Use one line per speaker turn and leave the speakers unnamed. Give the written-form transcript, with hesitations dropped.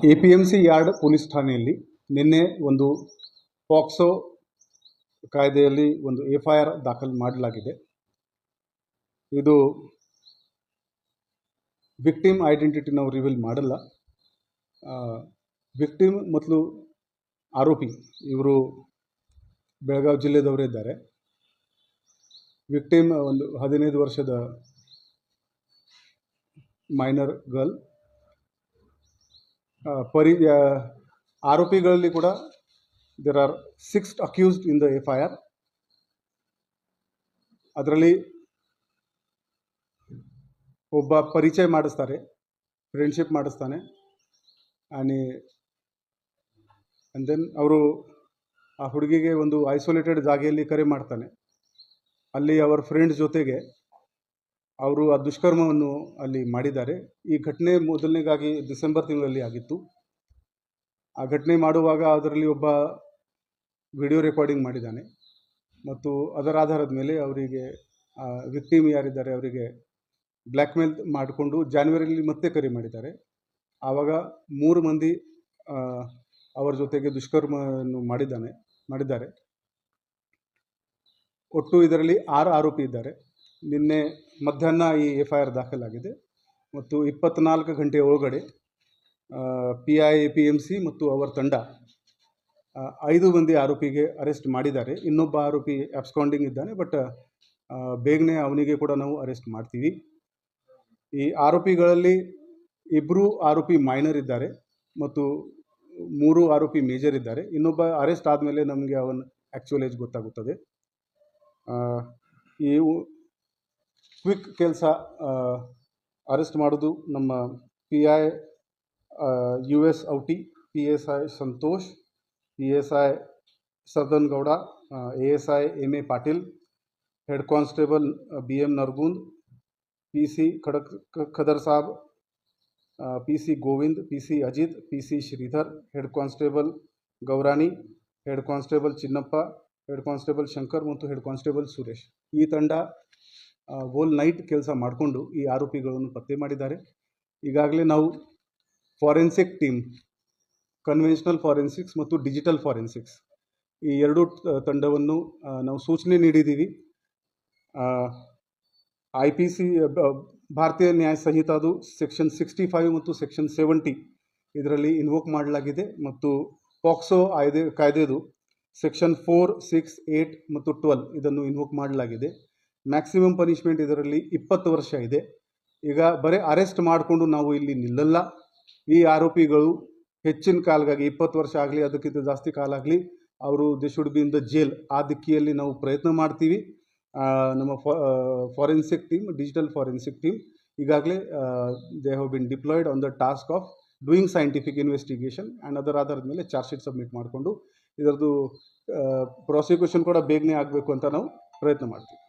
APMC yard police ಠಾಣೆಯಲ್ಲಿ ನಿನ್ನೆ ಒಂದು ಪಾಕ್ಸೋ ಕಾಯ್ದೆಯಲ್ಲಿ ಒಂದು FIR ದಾಖಲು ಮಾಡಲಾಗಿದೆ. ಇದು ವಿಕ್ಟಿಮ್ ಐಡೆಂಟಿಟಿ ನಾವು ರಿವೀಲ್ ಮಾಡಲ್ಲ. ವಿಕ್ಟಿಮ್ ಮತ್ತು ಆರೋಪಿ ಇವರು ಬೆಳಗಾವಿ ಜಿಲ್ಲೆದವರೇ ಇದ್ದಾರೆ. ವಿಕ್ಟಿಮ್ ಒಂದು 15 ವರ್ಷದ ಮೈನರ್ ಗರ್ಲ್. ಆರೋಪಿಗಳಲ್ಲಿ ಕೂಡ there are 6 accused in the FIR. ಅದರಲ್ಲಿ ಒಬ್ಬ ಪರಿಚಯ ಮಾಡಿಸ್ತಾರೆ, ಫ್ರೆಂಡ್ಶಿಪ್ ಮಾಡಿಸ್ತಾನೆ. ಆ್ಯಂಡ್ ದೆನ್ ಅವರು ಆ ಹುಡುಗಿಗೆ ಒಂದು ಐಸೋಲೇಟೆಡ್ ಜಾಗೆಯಲ್ಲಿ ಕರೆ ಮಾಡ್ತಾನೆ. ಅಲ್ಲಿ ಅವರ ಫ್ರೆಂಡ್ಸ್ ಜೊತೆಗೆ ಅವರು ಆ ದುಷ್ಕರ್ಮವನ್ನು ಅಲ್ಲಿ ಮಾಡಿದ್ದಾರೆ. ಈ ಘಟನೆ ಮೊದಲನೇಗಾಗಿ ಡಿಸೆಂಬರ್ ತಿಂಗಳಲ್ಲಿ ಆಗಿತ್ತು. ಆ ಘಟನೆ ಮಾಡುವಾಗ ಅದರಲ್ಲಿ ಒಬ್ಬ ವಿಡಿಯೋ ರೆಕಾರ್ಡಿಂಗ್ ಮಾಡಿದ್ದಾನೆ ಮತ್ತು ಅದರ ಆಧಾರದ ಮೇಲೆ ಅವರಿಗೆ ವಿಕ್ಟಿಮ್ ಯಾರಿದ್ದಾರೆ ಅವರಿಗೆ ಬ್ಲ್ಯಾಕ್ ಮೇಲ್ ಮಾಡಿಕೊಂಡು ಜಾನ್ವರಿಯಲ್ಲಿ ಮತ್ತೆ ಕರೆ ಮಾಡಿದ್ದಾರೆ. ಆವಾಗ 3 ಮಂದಿ ಅವರ ಜೊತೆಗೆ ದುಷ್ಕರ್ಮವನ್ನು ಮಾಡಿದ್ದಾರೆ. ಒಟ್ಟು ಇದರಲ್ಲಿ 6 ಆರೋಪಿ ಇದ್ದಾರೆ. ನಿನ್ನೆ ಮಧ್ಯಾಹ್ನ ಈ FIR ದಾಖಲಾಗಿದೆ ಮತ್ತು 24 ಗಂಟೆ ಒಳಗಡೆ PI APMC ಮತ್ತು ಅವರ ತಂಡ 5 ಮಂದಿ ಆರೋಪಿಗೆ ಅರೆಸ್ಟ್ ಮಾಡಿದ್ದಾರೆ. ಇನ್ನೊಬ್ಬ ಆರೋಪಿ ಅಬ್ಸ್ಕಾಂಡಿಂಗ್ ಇದ್ದಾನೆ, ಬಟ್ ಬೇಗನೆ ಅವನಿಗೆ ಕೂಡ ನಾವು ಅರೆಸ್ಟ್ ಮಾಡ್ತೀವಿ. ಈ ಆರೋಪಿಗಳಲ್ಲಿ 2 ಆರೋಪಿ ಮೈನರ್ ಇದ್ದಾರೆ ಮತ್ತು 3 ಆರೋಪಿ ಮೇಜರ್ ಇದ್ದಾರೆ. ಇನ್ನೊಬ್ಬ ಅರೆಸ್ಟ್ ಆದಮೇಲೆ ನಮಗೆ ಅವನ ಆ್ಯಕ್ಚುಯಲ್ ಏಜ್ ಗೊತ್ತಾಗುತ್ತದೆ. ಈ ಕ್ವಿಕ್ ಕೆಲಸ ಅರೆಸ್ಟ್ ಮಾಡೋದು ನಮ್ಮ PI US ಔಟಿ, PSI Santosh, PSI Sardan Gowda, ASI MA Patil, head constable BM Nargund, PC Khadar Sab, PC Govind, PC Ajit, PC Sridhar, head constable Gourani, head constable Chinnappa, head constable Shankar ಮತ್ತು ಹೆಡ್ ಕಾನ್ಸ್ಟೇಬಲ್ ಸುರೇಶ್. ಈ ತಂಡ ಹೋಲ್ ನೈಟ್ ಕೆಲಸ ಮಾಡಿಕೊಂಡು ಈ ಆರೋಪಿಗಳನ್ನು ಪತ್ತೆ ಮಾಡಿದ್ದಾರೆ. ಈಗಾಗಲೇ ನಾವು ಫಾರೆನ್ಸಿಕ್ ಟೀಮ್, ಕನ್ವೆನ್ಷನಲ್ ಫಾರೆನ್ಸಿಕ್ಸ್ ಮತ್ತು ಡಿಜಿಟಲ್ ಫಾರೆನ್ಸಿಕ್ಸ್ ಈ 2 ತಂಡವನ್ನು ನಾವು ಸೂಚನೆ ನೀಡಿದ್ದೀವಿ. IPC ಭಾರತೀಯ ನ್ಯಾಯ ಸಂಹಿತಾದು ಸೆಕ್ಷನ್ 65 ಮತ್ತು ಸೆಕ್ಷನ್ 70 ಇದರಲ್ಲಿ ಇನ್ವೋಕ್ ಮಾಡಲಾಗಿದೆ ಮತ್ತು ಪಾಕ್ಸೋ ಕಾಯ್ದೆದು ಸೆಕ್ಷನ್ 4, 6, 8 ಮತ್ತು 12 ಇದನ್ನು ಇನ್ವೋಕ್ ಮಾಡಲಾಗಿದೆ. ಮ್ಯಾಕ್ಸಿಮಮ್ ಪನಿಷ್ಮೆಂಟ್ ಇದರಲ್ಲಿ 20 ವರ್ಷ ಇದೆ. ಈಗ ಬರೀ ಅರೆಸ್ಟ್ ಮಾಡಿಕೊಂಡು ನಾವು ಇಲ್ಲಿ ನಿಲ್ಲಲ್ಲ. ಈ ಆರೋಪಿಗಳು ಹೆಚ್ಚಿನ ಕಾಲಗಾಗಿ 20 ವರ್ಷ ಆಗಲಿ ಅದಕ್ಕಿಂತ ಜಾಸ್ತಿ ಕಾಲ ಆಗಲಿ ಅವರು they should be in the jail. ಆ ದಿಕ್ಕಿಯಲ್ಲಿ ನಾವು ಪ್ರಯತ್ನ ಮಾಡ್ತೀವಿ. ನಮ್ಮ forensic team, digital forensic team ಈಗಾಗಲೇ they have been deployed on the task of doing scientific investigation and ಅದರ ಆಧಾರದ ಮೇಲೆ ಚಾರ್ಜ್ ಶೀಟ್ ಸಬ್ಮಿಟ್ ಮಾಡಿಕೊಂಡು ಇದರದ್ದು ಪ್ರಾಸಿಕ್ಯೂಷನ್ ಕೂಡ ಬೇಗನೆ ಆಗಬೇಕು ಅಂತ ನಾವು ಪ್ರಯತ್ನ ಮಾಡ್ತೀವಿ.